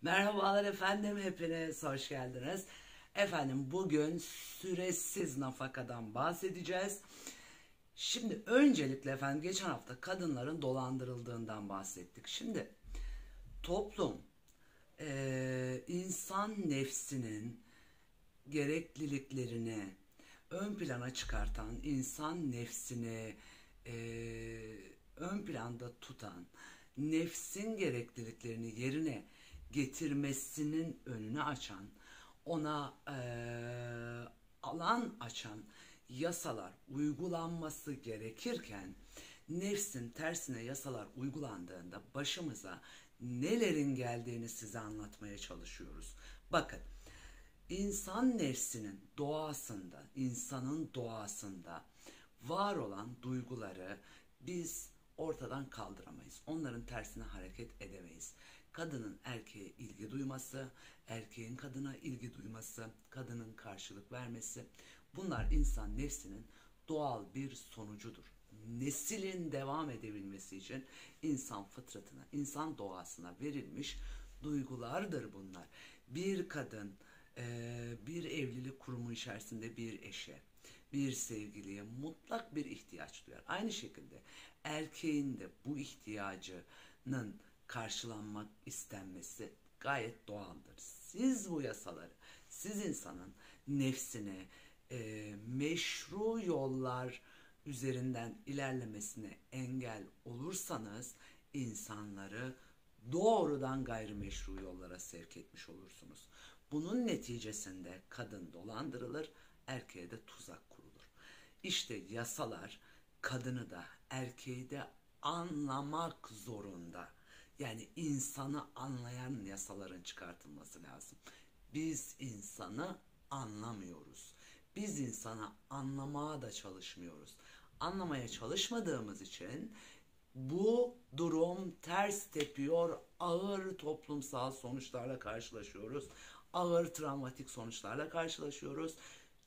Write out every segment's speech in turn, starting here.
Merhabalar efendim, hepiniz hoş geldiniz. Efendim bugün süresiz nafakadan bahsedeceğiz. Şimdi öncelikle efendim geçen hafta kadınların dolandırıldığından bahsettik. Şimdi toplum insan nefsinin gerekliliklerini ön plana çıkartan, insan nefsini ön planda tutan, nefsin gerekliliklerini yerine getirmesinin önünü açan, ona alan açan yasalar uygulanması gerekirken nefsin tersine yasalar uygulandığında başımıza nelerin geldiğini size anlatmaya çalışıyoruz. Bakın, İnsan nefsinin doğasında, insanın doğasında var olan duyguları biz ortadan kaldıramayız. Onların tersine hareket edemeyiz. Kadının erkeğe ilgi duyması, erkeğin kadına ilgi duyması, kadının karşılık vermesi, bunlar insan nefsinin doğal bir sonucudur. Neslin devam edebilmesi için insan fıtratına, insan doğasına verilmiş duygulardır bunlar. Bir kadın bir evlilik kurumu içerisinde bir eşe, bir sevgiliye mutlak bir ihtiyaç duyar. Aynı şekilde erkeğin de bu ihtiyacının karşılanmak istenmesi gayet doğaldır. Siz bu yasaları, siz insanın nefsine meşru yollar üzerinden ilerlemesine engel olursanız insanları doğrudan gayrimeşru yollara sevk etmiş olursunuz. Bunun neticesinde kadın dolandırılır, erkeğe de tuzak kurulur. İşte yasalar kadını da erkeği de anlamak zorunda. Yani insanı anlayan yasaların çıkartılması lazım. Biz insanı anlamıyoruz. Biz insanı anlamaya da çalışmıyoruz. Anlamaya çalışmadığımız için bu durum ters tepiyor, ağır toplumsal sonuçlarla karşılaşıyoruz. Ağır travmatik sonuçlarla karşılaşıyoruz.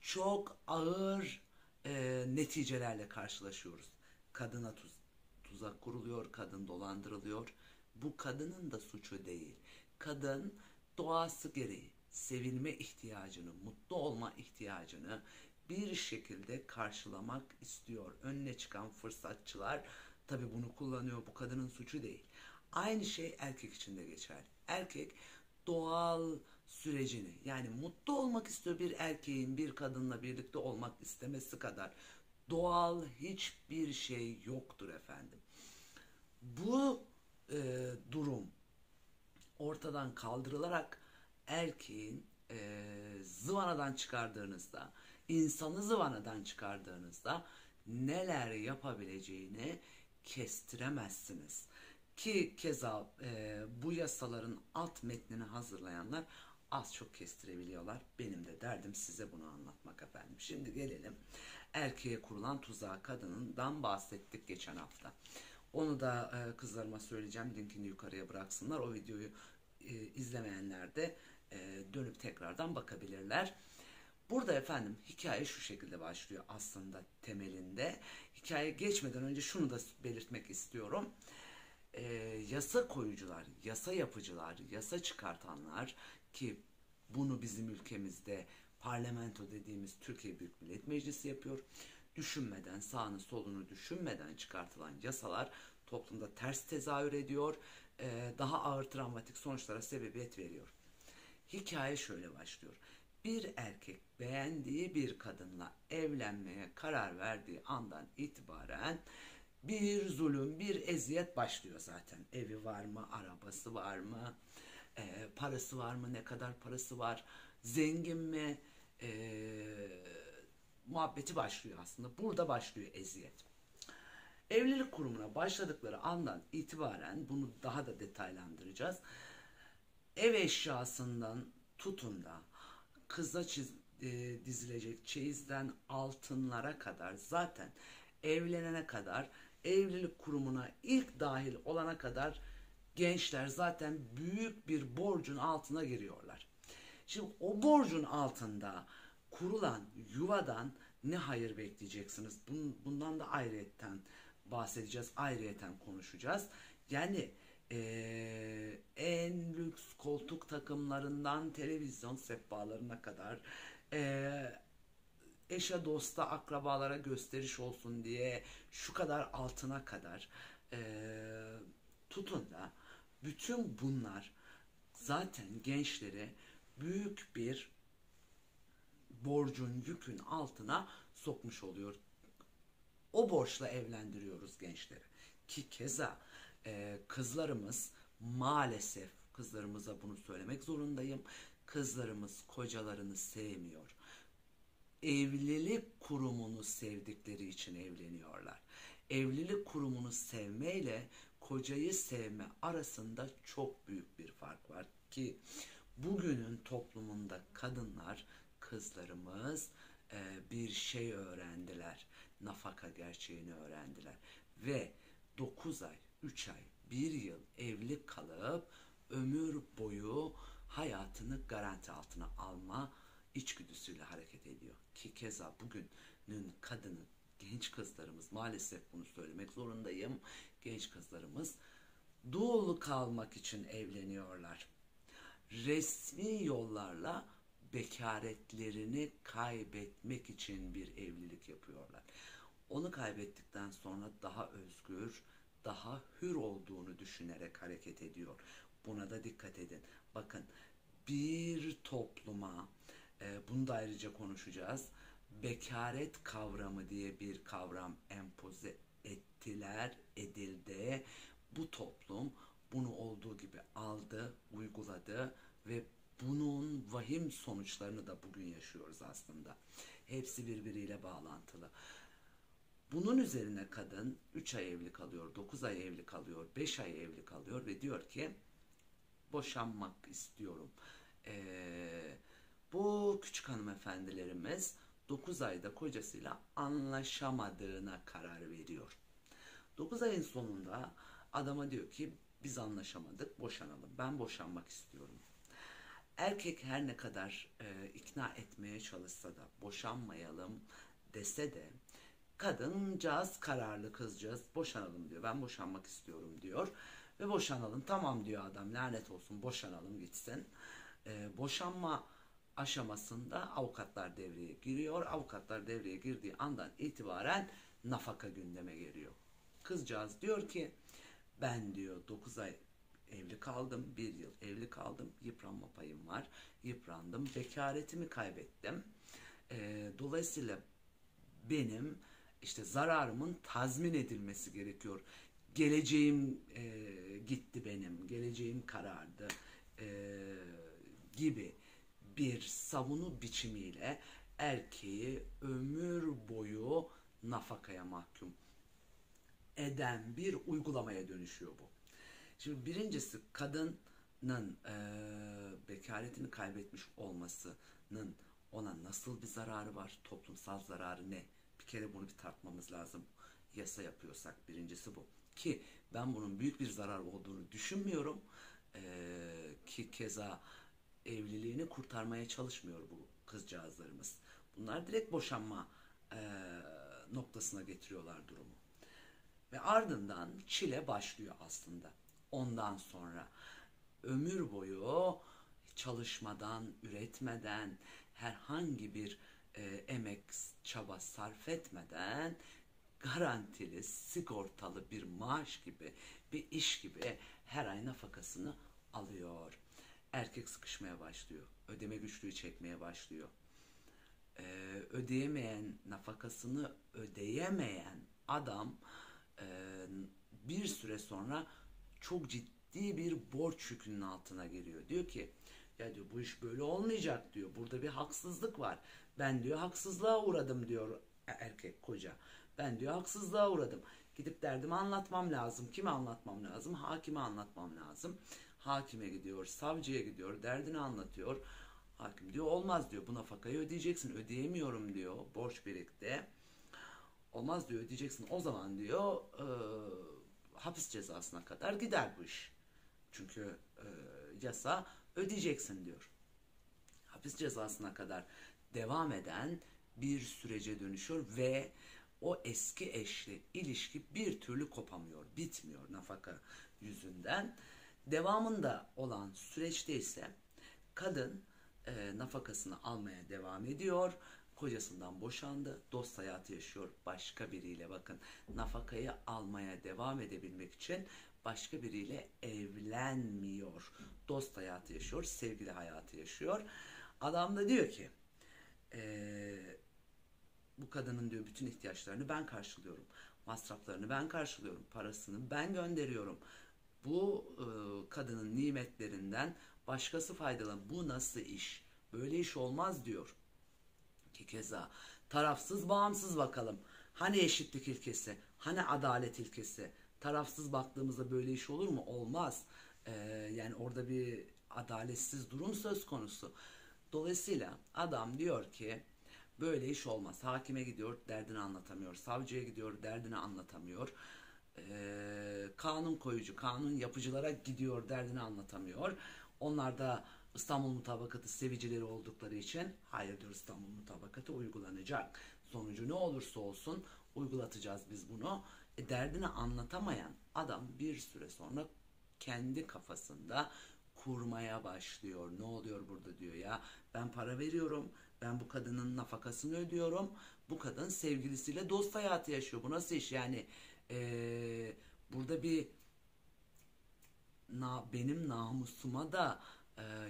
Çok ağır neticelerle karşılaşıyoruz. Kadına tuzak kuruluyor, kadın dolandırılıyor. Bu kadının da suçu değil. Kadın doğası gereği sevilme ihtiyacını, mutlu olma ihtiyacını bir şekilde karşılamak istiyor. Önüne çıkan fırsatçılar tabii bunu kullanıyor. Bu kadının suçu değil. Aynı şey erkek için de geçerli. Erkek doğal sürecini, yani mutlu olmak istiyor, bir erkeğin bir kadınla birlikte olmak istemesi kadar doğal hiçbir şey yoktur efendim. Bu durum ortadan kaldırılarak erkeğin zıvanadan çıkardığınızda, insanı zıvanadan çıkardığınızda neler yapabileceğini kestiremezsiniz. Ki keza bu yasaların alt metnini hazırlayanlar az çok kestirebiliyorlar. Benim de derdim size bunu anlatmak efendim. Şimdi gelelim erkeğe kurulan tuzağa, kadından bahsettik geçen hafta. Onu da kızlarıma söyleyeceğim. Linkini yukarıya bıraksınlar. O videoyu izlemeyenler de dönüp tekrardan bakabilirler. Burada efendim hikaye şu şekilde başlıyor aslında temelinde. Hikaye geçmeden önce şunu da belirtmek istiyorum. e, Yasa koyucular, yasa yapıcılar, yasa çıkartanlar ki bunu bizim ülkemizde parlamento dediğimiz Türkiye Büyük Millet Meclisi yapıyor. Düşünmeden, sağını solunu düşünmeden çıkartılan yasalar toplumda ters tezahür ediyor, daha ağır travmatik sonuçlara sebebiyet veriyor. Hikaye şöyle başlıyor. Bir erkek beğendiği bir kadınla evlenmeye karar verdiği andan itibaren bir zulüm, bir eziyet başlıyor zaten. Evi var mı, arabası var mı, parası var mı, ne kadar parası var, zengin mi, muhabbeti başlıyor aslında. Burada başlıyor eziyet. Evlilik kurumuna başladıkları andan itibaren bunu daha da detaylandıracağız. Ev eşyasından tutun da kıza dizilecek çeyizden altınlara kadar, zaten evlenene kadar, evlilik kurumuna ilk dahil olana kadar gençler zaten büyük bir borcun altına giriyorlar. Şimdi o borcun altında kurulan yuvadan ne hayır bekleyeceksiniz? Bundan da ayrıyetten bahsedeceğiz, ayrıyeten konuşacağız. Yani En lüks koltuk takımlarından televizyon sehpalarına kadar, ee, eşe dosta akrabalara gösteriş olsun diye şu kadar altına kadar, ee, tutun da bütün bunlar zaten gençleri büyük bir borcun yükün altına sokmuş oluyor. O borçla evlendiriyoruz gençleri. Ki keza kızlarımız, maalesef kızlarımıza bunu söylemek zorundayım. Kızlarımız kocalarını sevmiyor. Evlilik kurumunu sevdikleri için evleniyorlar. Evlilik kurumunu sevmeyle kocayı sevme arasında çok büyük bir fark var ki bugünün toplumunda kadınlar, kızlarımız bir şey öğrendiler. Nafaka gerçeğini öğrendiler. Ve 9 ay, 3 ay, 1 yıl evli kalıp ömür boyu hayatını garanti altına alma içgüdüsüyle hareket ediyor. Ki keza bugünün kadını, genç kızlarımız, maalesef bunu söylemek zorundayım, genç kızlarımız dul kalmak için evleniyorlar. Resmi yollarla bekaretlerini kaybetmek için bir evlilik yapıyorlar. Onu kaybettikten sonra daha özgür, daha hür olduğunu düşünerek hareket ediyor. Buna da dikkat edin. Bakın, bir topluma, bunu da ayrıca konuşacağız. Bekaret kavramı diye bir kavram empoze ettiler, edildi. Bu toplum bunu olduğu gibi aldı, uyguladı ve bunun vahim sonuçlarını da bugün yaşıyoruz aslında. Hepsi birbiriyle bağlantılı. Bunun üzerine kadın 3 ay evli kalıyor, 9 ay evli kalıyor, 5 ay evli kalıyor ve diyor ki boşanmak istiyorum. Bu küçük hanımefendilerimiz 9 ayda kocasıyla anlaşamadığına karar veriyor. 9 ayın sonunda adama diyor ki biz anlaşamadık, boşanalım. Ben boşanmak istiyorum. Erkek her ne kadar ikna etmeye çalışsa da boşanmayalım dese de kadıncağız kararlı, kızcağız boşanalım diyor. Ben boşanmak istiyorum diyor ve boşanalım. Tamam diyor adam, lanet olsun, boşanalım gitsin. Boşanma aşamasında avukatlar devreye giriyor. Avukatlar devreye girdiği andan itibaren nafaka gündeme geliyor. Kızcağız diyor ki ben diyor 9 ay evli kaldım, 1 yıl evli kaldım, yıpranma payım var, yıprandım, bekaretimi kaybettim. Dolayısıyla benim işte zararımın tazmin edilmesi gerekiyor. Geleceğim gitti benim, geleceğim karardı gibi bir savunu biçimiyle erkeği ömür boyu nafakaya mahkum eden bir uygulamaya dönüşüyor bu. Şimdi birincisi kadının bekaretini kaybetmiş olmasının ona nasıl bir zararı var? Toplumsal zararı ne? Bir kere bunu bir tartmamız lazım. Yasa yapıyorsak birincisi bu. Ki ben bunun büyük bir zarar olduğunu düşünmüyorum. Ki keza evliliğini kurtarmaya çalışmıyor bu kızcağızlarımız. Bunlar direkt boşanma noktasına getiriyorlar durumu. Ve ardından çile başlıyor aslında. Ondan sonra ömür boyu çalışmadan, üretmeden, herhangi bir emek, çaba sarf etmeden garantili, sigortalı bir maaş gibi, bir iş gibi her ay nafakasını alıyor. Erkek sıkışmaya başlıyor. Ödeme güçlüğü çekmeye başlıyor. Ödeyemeyen, nafakasını ödeyemeyen adam bir süre sonra çok ciddi bir borç yükünün altına giriyor. Diyor ki ya diyor bu iş böyle olmayacak diyor. Burada bir haksızlık var. Ben diyor haksızlığa uğradım diyor erkek koca. Ben diyor haksızlığa uğradım. Gidip derdimi anlatmam lazım. Kime anlatmam lazım? Hakime anlatmam lazım. Hakime gidiyor, savcıya gidiyor, derdini anlatıyor. Hakim diyor olmaz diyor, bu nafakayı ödeyeceksin. Ödeyemiyorum diyor, borç birikti. Olmaz diyor, ödeyeceksin. O zaman diyor hapis cezasına kadar gider bu iş. Çünkü yasa ödeyeceksin diyor. Hapis cezasına kadar devam eden bir sürece dönüşüyor ve o eski eşli ilişki bir türlü kopamıyor, bitmiyor nafaka yüzünden. Devamında olan süreçte ise kadın nafakasını almaya devam ediyor. Kocasından boşandı. Dost hayatı yaşıyor başka biriyle. Bakın, nafakayı almaya devam edebilmek için başka biriyle evlenmiyor. Dost hayatı yaşıyor, sevgili hayatı yaşıyor. Adam da diyor ki bu kadının diyor bütün ihtiyaçlarını ben karşılıyorum. Masraflarını ben karşılıyorum. Parasını ben gönderiyorum. Bu kadının nimetlerinden başkası faydalan. Bu nasıl iş? Böyle iş olmaz diyor. Ki keza tarafsız bağımsız bakalım. Hani eşitlik ilkesi? Hani adalet ilkesi? Tarafsız baktığımızda böyle iş olur mu? Olmaz. Yani orada bir adaletsiz durum söz konusu. Dolayısıyla adam diyor ki böyle iş olmaz. Hakime gidiyor, derdini anlatamıyor. Savcıya gidiyor, derdini anlatamıyor. Kanun koyucu, kanun yapıcılara gidiyor, derdini anlatamıyor. Onlar da İstanbul Mutabakatı sevicileri oldukları için hayır diyor, İstanbul Mutabakatı uygulanacak. Sonucu ne olursa olsun uygulatacağız biz bunu. Derdini anlatamayan adam bir süre sonra kendi kafasında kurmaya başlıyor. Ne oluyor burada diyor ya. Ben para veriyorum. Ben bu kadının nafakasını ödüyorum. Bu kadın sevgilisiyle dost hayatı yaşıyor. Bu nasıl iş yani? Burada bir benim namusuma da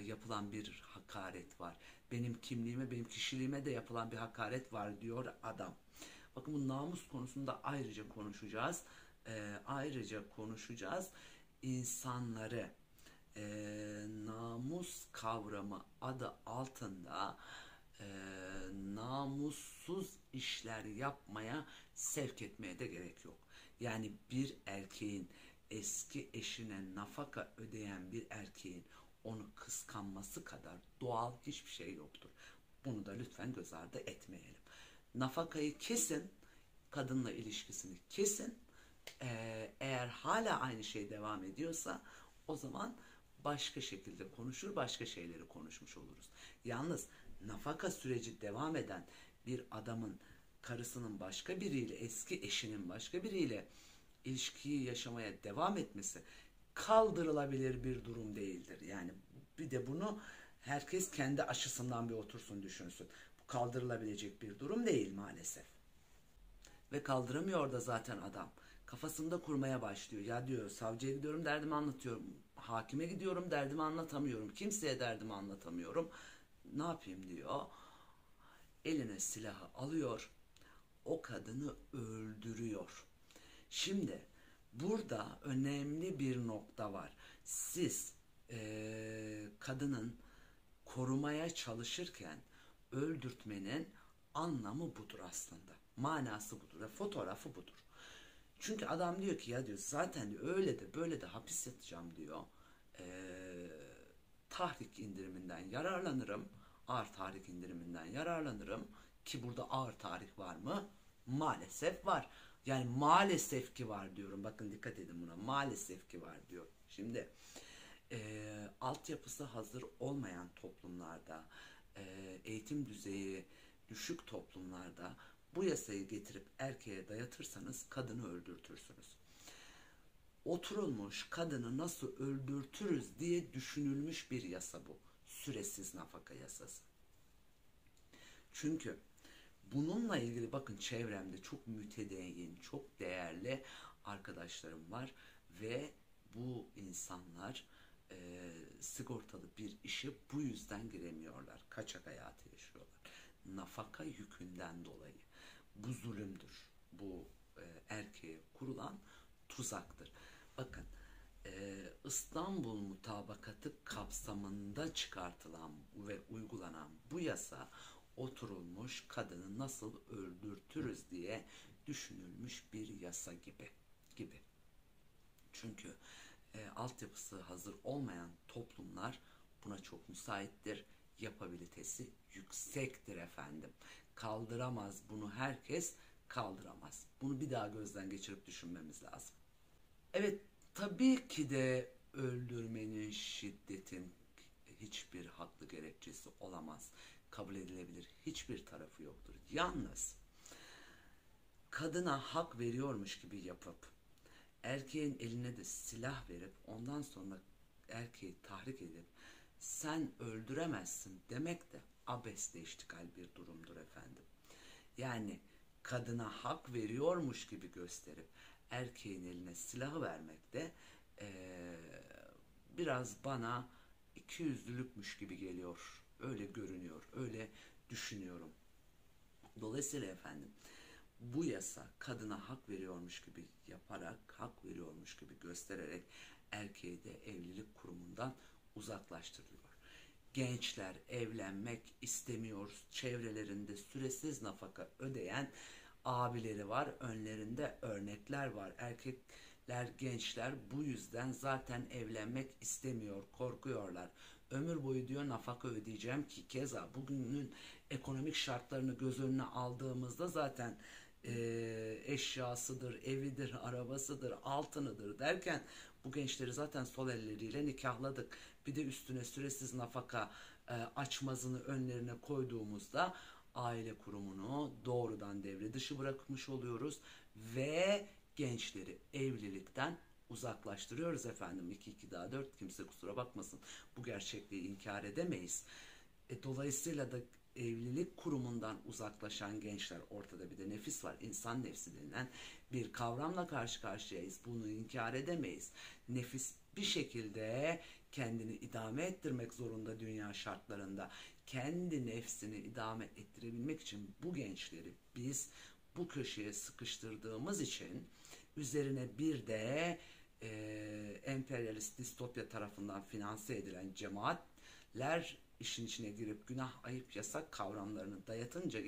yapılan bir hakaret var. Benim kimliğime, benim kişiliğime de yapılan bir hakaret var diyor adam. Bakın, bu namus konusunda ayrıca konuşacağız. Ayrıca konuşacağız. İnsanları namus kavramı adı altında namussuz işler yapmaya sevk etmeye de gerek yok. Yani bir erkeğin eski eşine nafaka ödeyen bir erkeğin onu kıskanması kadar doğal hiçbir şey yoktur. Bunu da lütfen göz ardı etmeyelim. Nafakayı kesin, kadınla ilişkisini kesin. Eğer hala aynı şey devam ediyorsa o zaman başka şekilde konuşur, başka şeyleri konuşmuş oluruz. Yalnız nafaka süreci devam eden bir adamın karısının başka biriyle, eski eşinin başka biriyle ilişkiyi yaşamaya devam etmesi kaldırılabilir bir durum değildir. Yani bir de bunu herkes kendi aşısından bir otursun, düşünsün. Bu kaldırılabilecek bir durum değil maalesef. Ve kaldıramıyor da zaten adam. Kafasında kurmaya başlıyor. Ya diyor, savcıya gidiyorum, derdimi anlatıyorum. Hakime gidiyorum, derdimi anlatamıyorum. Kimseye derdimi anlatamıyorum. Ne yapayım diyor. Eline silahı alıyor. O kadını öldürüyor. Şimdi burada önemli bir nokta var. Siz kadının korumaya çalışırken öldürtmenin anlamı budur aslında. Manası budur ve fotoğrafı budur. Çünkü adam diyor ki ya diyor, zaten diyor, öyle de böyle de hapis yatacağım diyor. Tahrik indiriminden yararlanırım. Ağır tahrik indiriminden yararlanırım. Ki burada ağır tahrik var mı? Maalesef var. Yani maalesef ki var diyorum. Bakın, dikkat edin buna. Maalesef ki var diyor. Şimdi altyapısı hazır olmayan toplumlarda, eğitim düzeyi düşük toplumlarda bu yasayı getirip erkeğe dayatırsanız kadını öldürtürsünüz. Oturulmuş, kadını nasıl öldürtürüz diye düşünülmüş bir yasa bu. Süresiz nafaka yasası. Çünkü bununla ilgili bakın, çevremde çok mütedeyyin, çok değerli arkadaşlarım var ve bu insanlar sigortalı bir işe bu yüzden giremiyorlar. Kaçak hayatı yaşıyorlar. Nafaka yükünden dolayı. Bu zulümdür. Bu erkeğe kurulan tuzaktır. Bakın, İstanbul Mutabakatı kapsamında çıkartılan ve uygulanan bu yasa oturulmuş, kadını nasıl öldürtürüz diye düşünülmüş bir yasa gibi. Çünkü altyapısı hazır olmayan toplumlar buna çok müsaittir. Yapabilitesi yüksektir efendim. Kaldıramaz bunu, herkes kaldıramaz. Bunu bir daha gözden geçirip düşünmemiz lazım. Evet, tabii ki de öldürmenin, şiddetin hiçbir haklı gerekçesi olamaz. Kabul edilebilir hiçbir tarafı yoktur. Yalnız kadına hak veriyormuş gibi yapıp Erkeğin eline de silah verip ondan sonra erkeği tahrik edip sen öldüremezsin demek de abesle iştikal bir durumdur efendim. Yani kadına hak veriyormuş gibi gösterip erkeğin eline silahı vermek de eee, biraz bana ikiyüzlülükmüş gibi geliyor. Öyle görünüyor, öyle düşünüyorum. Dolayısıyla efendim bu yasa kadına hak veriyormuş gibi yaparak, hak veriyormuş gibi göstererek erkeği de evlilik kurumundan uzaklaştırıyor. Gençler evlenmek istemiyor. Çevrelerinde süresiz nafaka ödeyen abileri var. Önlerinde örnekler var. Erkekler, gençler bu yüzden zaten evlenmek istemiyor, korkuyorlar. Ömür boyu diyor nafaka ödeyeceğim ki keza bugünün ekonomik şartlarını göz önüne aldığımızda zaten eşyasıdır, evidir, arabasıdır, altınıdır derken bu gençleri zaten sol elleriyle nikahladık. Bir de üstüne süresiz nafaka açmazını önlerine koyduğumuzda aile kurumunu doğrudan devre dışı bırakmış oluyoruz ve gençleri evlilikten uzaklaştırıyoruz efendim. 2 2 daha 4 kimse kusura bakmasın. Bu gerçekliği inkar edemeyiz. Dolayısıyla da evlilik kurumundan uzaklaşan gençler ortada bir de nefis var. İnsan nefsi denilen bir kavramla karşı karşıyayız. Bunu inkar edemeyiz. Nefis bir şekilde kendini idame ettirmek zorunda dünya şartlarında. Kendi nefsini idame ettirebilmek için bu gençleri biz bu köşeye sıkıştırdığımız için üzerine bir de emperyalist distopya tarafından finanse edilen cemaatler işin içine girip günah, ayıp, yasak kavramlarını dayatınca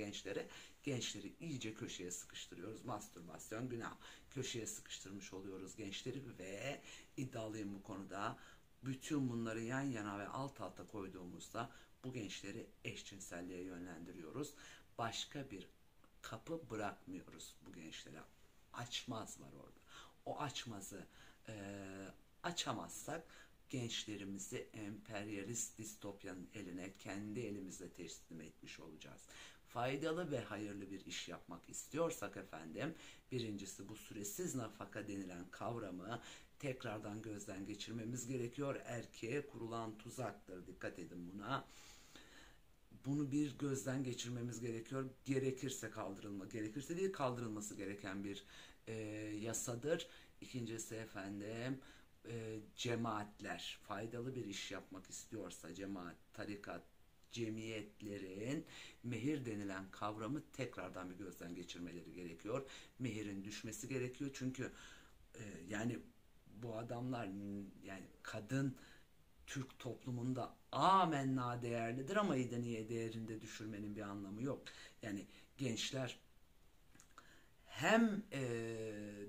gençleri iyice köşeye sıkıştırıyoruz. Mastürbasyon, günah, köşeye sıkıştırmış oluyoruz gençleri ve iddialıyım bu konuda. Bütün bunları yan yana ve alt alta koyduğumuzda bu gençleri eşcinselliğe yönlendiriyoruz. Başka bir kapı bırakmıyoruz bu gençlere. Açmaz var orada. O açmazı açamazsak gençlerimizi emperyalist distopyanın eline kendi elimizle teslim etmiş olacağız. Faydalı ve hayırlı bir iş yapmak istiyorsak efendim, birincisi bu süresiz nafaka denilen kavramı tekrardan gözden geçirmemiz gerekiyor. Erkeğe kurulan tuzaktır. Dikkat edin buna. Bunu bir gözden geçirmemiz gerekiyor. Gerekirse değil kaldırılması gereken bir yasadır. İkincisi efendim cemaatler faydalı bir iş yapmak istiyorsa cemaat, tarikat, cemiyetlerin mehir denilen kavramı tekrardan bir gözden geçirmeleri gerekiyor. Mehirin düşmesi gerekiyor çünkü yani bu adamlar yani kadın Türk toplumunda amenna değerlidir ama niye değerinde düşürmenin bir anlamı yok. Yani gençler hem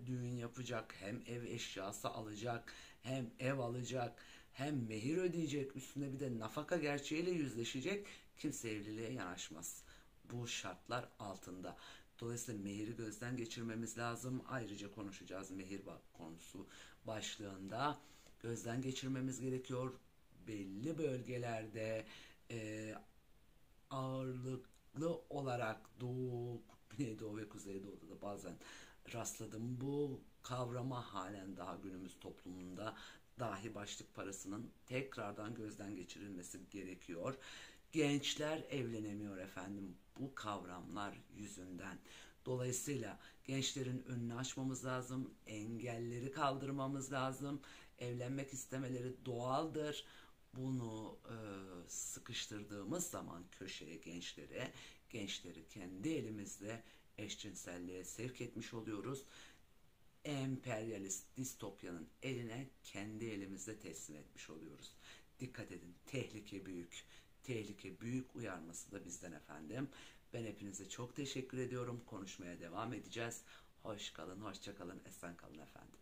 düğün yapacak, hem ev eşyası alacak, hem ev alacak, hem mehir ödeyecek, üstüne bir de nafaka gerçeğiyle yüzleşecek. Kimse evliliğe yanaşmaz. Bu şartlar altında. Dolayısıyla mehiri gözden geçirmemiz lazım. Ayrıca konuşacağız mehir konusu başlığında. Gözden geçirmemiz gerekiyor. Belli bölgelerde e, ağırlıklı olarak Doğu, Güneydoğu ve Kuzeydoğu'da da bazen rastladım. Bu kavrama halen daha günümüz toplumunda dahi başlık parasının tekrardan gözden geçirilmesi gerekiyor. Gençler evlenemiyor efendim bu kavramlar yüzünden. Dolayısıyla gençlerin önünü açmamız lazım, engelleri kaldırmamız lazım. Evlenmek istemeleri doğaldır. Bunu sıkıştırdığımız zaman köşeye gençleri kendi elimizle eşcinselliğe sevk etmiş oluyoruz. Emperyalist distopyanın eline kendi elimizle teslim etmiş oluyoruz. Dikkat edin, tehlike büyük. Tehlike büyük uyarması da bizden efendim. Ben hepinize çok teşekkür ediyorum. Konuşmaya devam edeceğiz. Hoş kalın, hoşça kalın, esen kalın efendim.